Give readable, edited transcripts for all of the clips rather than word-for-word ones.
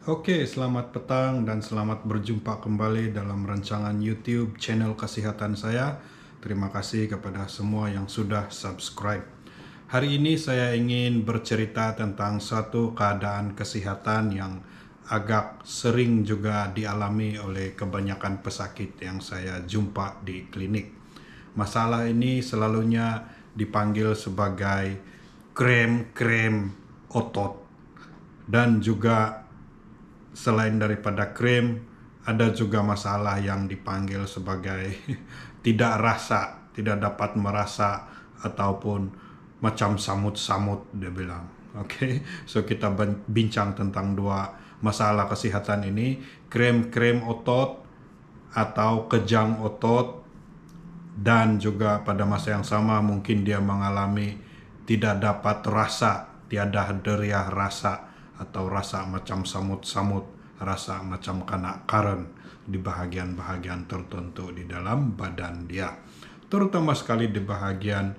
Oke, selamat petang dan selamat berjumpa kembali dalam rancangan YouTube channel kesehatan saya. Terima kasih kepada semua yang sudah subscribe. Hari ini saya ingin bercerita tentang satu keadaan kesehatan yang agak sering juga dialami oleh kebanyakan pesakit yang saya jumpa di klinik. Masalah ini selalunya dipanggil sebagai krem-krem otot dan juga selain daripada krim, ada juga masalah yang dipanggil sebagai tidak rasa, tidak dapat merasa, ataupun macam samut-samut, dia bilang. Oke, so kita bincang tentang dua masalah kesehatan ini, krim-krim otot atau kejang otot, dan juga pada masa yang sama mungkin dia mengalami tidak dapat rasa, tiada deriah rasa, atau rasa macam samut-samut, rasa macam kena karen di bahagian-bahagian tertentu di dalam badan dia, terutama sekali di bahagian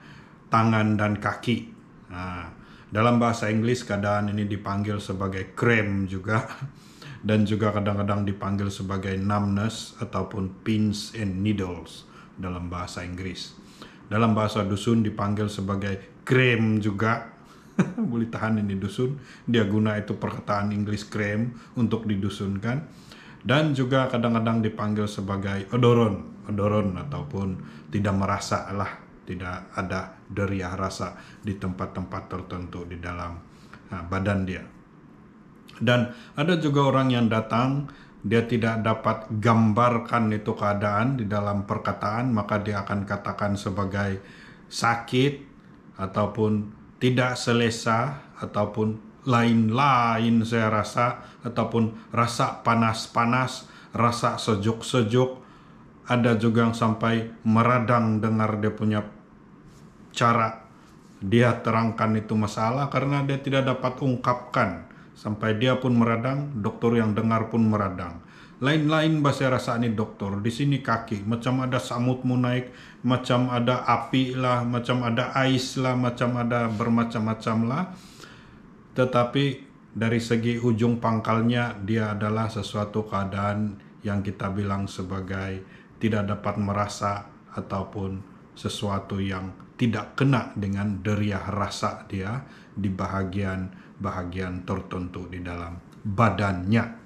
tangan dan kaki. Nah, dalam bahasa Inggris keadaan ini dipanggil sebagai cramp juga, dan juga kadang-kadang dipanggil sebagai numbness ataupun pins and needles dalam bahasa Inggris. Dalam bahasa dusun dipanggil sebagai krem juga. Boleh tahan ini dusun, dia guna itu perkataan Inggris krem untuk didusunkan. Dan juga kadang-kadang dipanggil sebagai odoron ataupun tidak merasa lah, tidak ada deriah rasa di tempat-tempat tertentu di dalam badan dia. Dan ada juga orang yang datang, dia tidak dapat gambarkan itu keadaan di dalam perkataan, maka dia akan katakan sebagai sakit, ataupun tidak selesa, ataupun lain-lain saya rasa, ataupun rasa panas-panas, rasa sejuk-sejuk. Ada juga yang sampai meradang dengar dia punya cara dia terangkan itu masalah karena dia tidak dapat ungkapkan. Sampai dia pun meradang, dokter yang dengar pun meradang. Lain-lain bahasa rasa ini dokter, di sini kaki, macam ada samutmu naik, macam ada api lah, macam ada ais lah, macam ada bermacam-macam lah. Tetapi dari segi ujung pangkalnya, dia adalah sesuatu keadaan yang kita bilang sebagai tidak dapat merasa, ataupun sesuatu yang tidak kena dengan deriah rasa dia di bahagian tertentu di dalam badannya.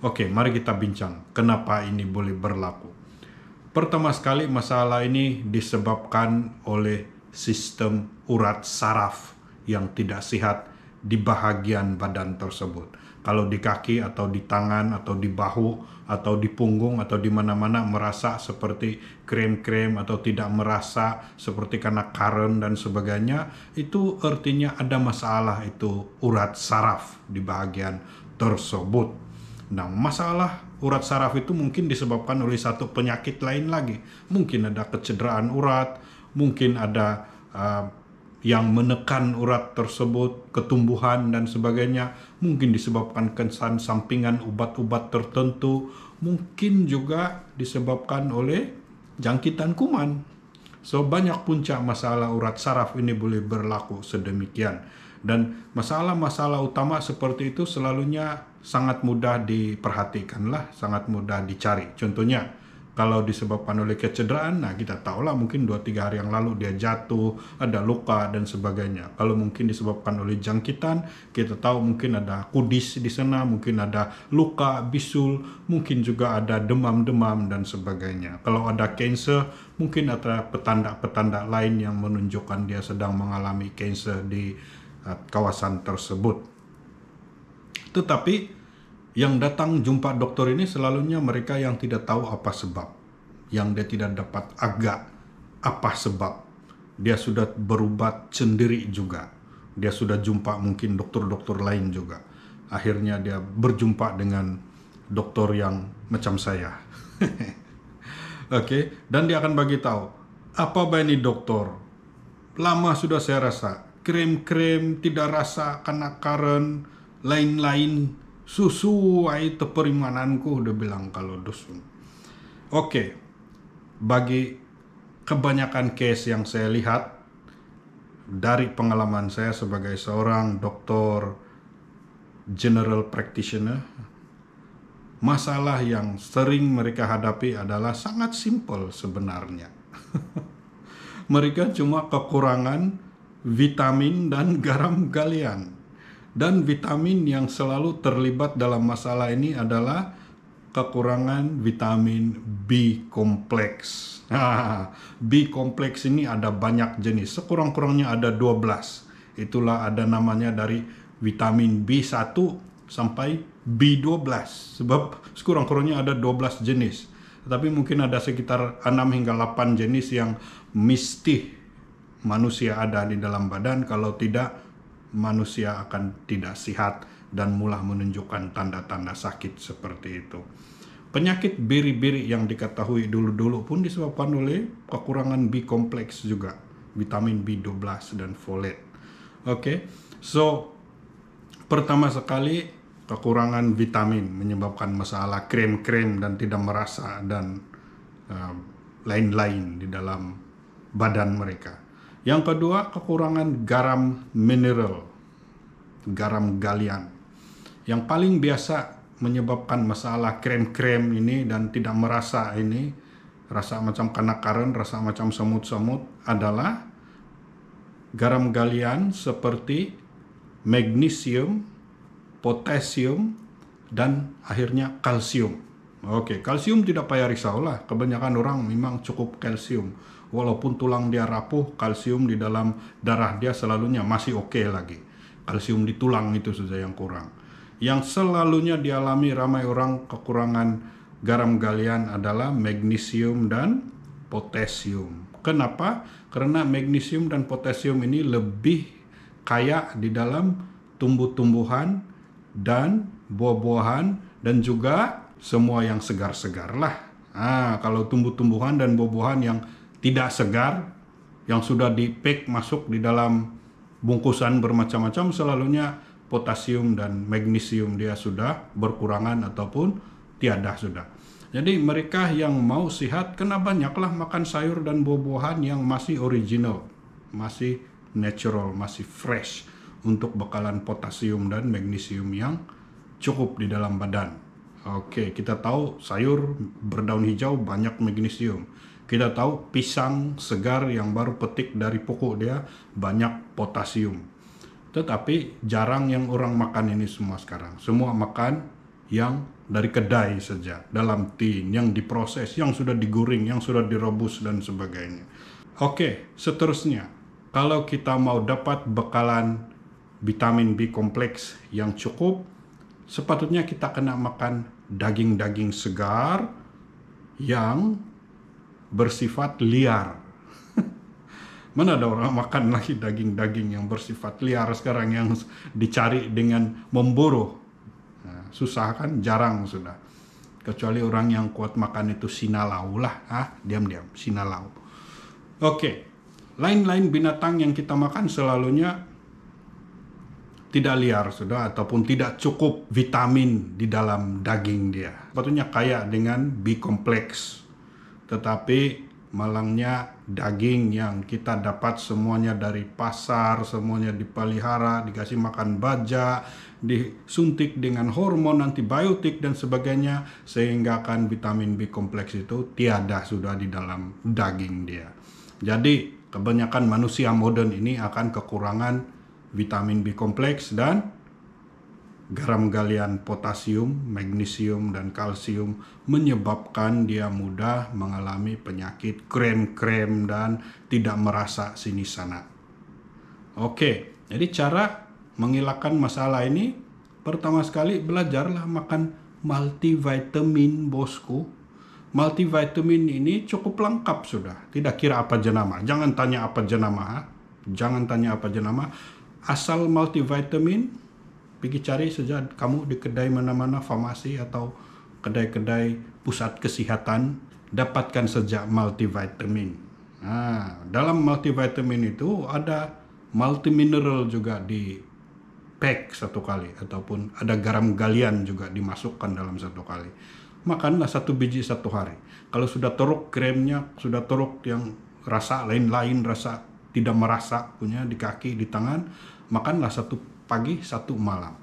Oke, mari kita bincang kenapa ini boleh berlaku. Pertama sekali, masalah ini disebabkan oleh sistem urat saraf yang tidak sehat di bahagian badan tersebut. Kalau di kaki atau di tangan atau di bahu atau di punggung atau di mana-mana merasa seperti krem-krem atau tidak merasa seperti kena karen dan sebagainya, itu artinya ada masalah itu urat saraf di bahagian tersebut. Nah, masalah urat saraf itu mungkin disebabkan oleh satu penyakit lain lagi. Mungkin ada kecederaan urat, mungkin ada yang menekan urat tersebut, ketumbuhan dan sebagainya. Mungkin disebabkan kesan sampingan obat-obat tertentu. Mungkin juga disebabkan oleh jangkitan kuman. So, banyak punca masalah urat saraf ini boleh berlaku sedemikian. Dan masalah-masalah utama seperti itu selalunya sangat mudah diperhatikan lah, sangat mudah dicari. Contohnya, kalau disebabkan oleh kecederaan, nah kita tahulah mungkin 2-3 hari yang lalu dia jatuh, ada luka dan sebagainya. Kalau mungkin disebabkan oleh jangkitan, kita tahu mungkin ada kudis di sana, mungkin ada luka, bisul, mungkin juga ada demam-demam dan sebagainya. Kalau ada kanker, mungkin ada petanda-petanda lain yang menunjukkan dia sedang mengalami kanker di kawasan tersebut. Tetapi yang datang jumpa dokter ini selalunya mereka yang tidak tahu apa sebab, yang dia tidak dapat agak apa sebab. Dia sudah berubat sendiri juga, dia sudah jumpa mungkin dokter-dokter lain juga. Akhirnya dia berjumpa dengan dokter yang macam saya. Oke, dan dia akan bagi tahu, apa ini dokter? Lama sudah saya rasa, krem-krem, tidak rasa, kena karen, lain-lain, sesuai teperimananku, udah bilang kalau dusun. Oke, bagi kebanyakan case yang saya lihat, dari pengalaman saya sebagai seorang dokter general practitioner, masalah yang sering mereka hadapi adalah sangat simpel sebenarnya. Mereka cuma kekurangan vitamin dan garam galian. Dan vitamin yang selalu terlibat dalam masalah ini adalah kekurangan vitamin B kompleks. B kompleks ini ada banyak jenis, sekurang-kurangnya ada 12. Itulah ada namanya dari vitamin B1 sampai B12, sebab sekurang-kurangnya ada 12 jenis. Tapi mungkin ada sekitar 6 hingga 8 jenis yang mesti manusia ada di dalam badan, kalau tidak manusia akan tidak sehat dan mulai menunjukkan tanda-tanda sakit seperti itu. Penyakit biri-biri yang diketahui dulu-dulu pun disebabkan oleh kekurangan B kompleks juga, vitamin B12 dan folate. Oke, so pertama sekali kekurangan vitamin menyebabkan masalah krem-krem dan tidak merasa dan lain-lain di dalam badan mereka. Yang kedua, kekurangan garam mineral, garam galian. Yang paling biasa menyebabkan masalah krem-krem ini dan tidak merasa ini, rasa macam kanakaran, rasa macam semut-semut, adalah garam galian seperti magnesium, potasium, dan akhirnya kalsium. Oke, kalsium tidak payah risaulah. Kebanyakan orang memang cukup kalsium. Walaupun tulang dia rapuh, kalsium di dalam darah dia selalunya masih oke lagi. Kalsium di tulang itu saja yang kurang. Yang selalunya dialami ramai orang kekurangan garam galian adalah magnesium dan potasium. Kenapa? Karena magnesium dan potasium ini lebih kaya di dalam tumbuh-tumbuhan dan buah-buahan dan juga semua yang segar-segar lah. Kalau tumbuh-tumbuhan dan buah-buahan yang tidak segar, yang sudah di-pack masuk di dalam bungkusan bermacam-macam, selalunya potasium dan magnesium dia sudah berkurangan ataupun tiada sudah. Jadi mereka yang mau sehat, kena banyaklah makan sayur dan buah-buahan yang masih original, masih natural, masih fresh, untuk bekalan potasium dan magnesium yang cukup di dalam badan. Oke, kita tahu sayur berdaun hijau banyak magnesium. Kita tahu pisang segar yang baru petik dari pokok dia banyak potasium. Tetapi jarang yang orang makan ini semua sekarang. Semua makan yang dari kedai saja, dalam tin, yang diproses, yang sudah digoreng, yang sudah direbus dan sebagainya. Oke, seterusnya, kalau kita mau dapat bekalan vitamin B kompleks yang cukup, sepatutnya kita kena makan daging-daging segar yang bersifat liar. Mana ada orang makan lagi daging-daging yang bersifat liar sekarang, yang dicari dengan memburu. Susah kan, jarang sudah. Kecuali orang yang kuat makan itu sinalau lah. Diam-diam, sinalau. Oke, lain-lain binatang yang kita makan selalunya tidak liar sudah, ataupun tidak cukup vitamin di dalam daging dia. Sepatutnya kaya dengan B kompleks. Tetapi malangnya daging yang kita dapat semuanya dari pasar, semuanya dipelihara, dikasih makan baja, disuntik dengan hormon, antibiotik dan sebagainya, sehingga kan vitamin B kompleks itu tiada sudah di dalam daging dia. Jadi kebanyakan manusia modern ini akan kekurangan vitamin B kompleks dan garam galian potasium, magnesium, dan kalsium, menyebabkan dia mudah mengalami penyakit krem-krem dan tidak merasa sini sana. Oke, jadi cara menghilangkan masalah ini, pertama sekali belajarlah makan multivitamin, bosku. Multivitamin ini cukup lengkap sudah, tidak kira apa jenama. Jangan tanya apa jenama, jangan tanya apa jenama. Asal multivitamin, pergi cari saja kamu di kedai mana-mana, farmasi atau kedai-kedai pusat kesehatan, dapatkan saja multivitamin. Dalam multivitamin itu ada multimineral juga di pack satu kali, ataupun ada garam galian juga dimasukkan dalam satu kali. Makanlah 1 biji 1 hari. Kalau sudah teruk kremnya, sudah teruk yang rasa lain-lain, rasa tidak merasa punya di kaki, di tangan, makanlah 1 pagi 1 malam.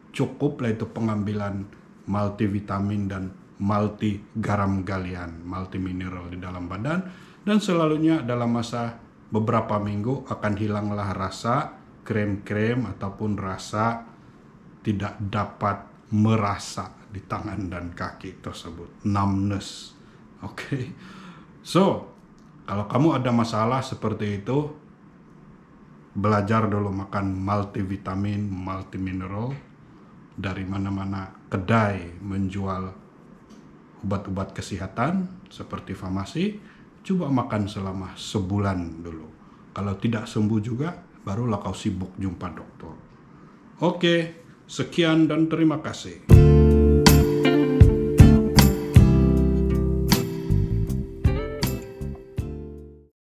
Cukuplah itu pengambilan multivitamin dan multi garam galian, multi mineral di dalam badan, dan selalunya dalam masa beberapa minggu akan hilanglah rasa krem-krem ataupun rasa tidak dapat merasa di tangan dan kaki tersebut, numbness. Oke. So, kalau kamu ada masalah seperti itu, belajar dulu makan multivitamin, multimineral dari mana-mana kedai menjual obat-obat kesehatan seperti farmasi. Coba makan selama sebulan dulu. Kalau tidak sembuh juga, barulah kau sibuk jumpa dokter. Oke, sekian dan terima kasih.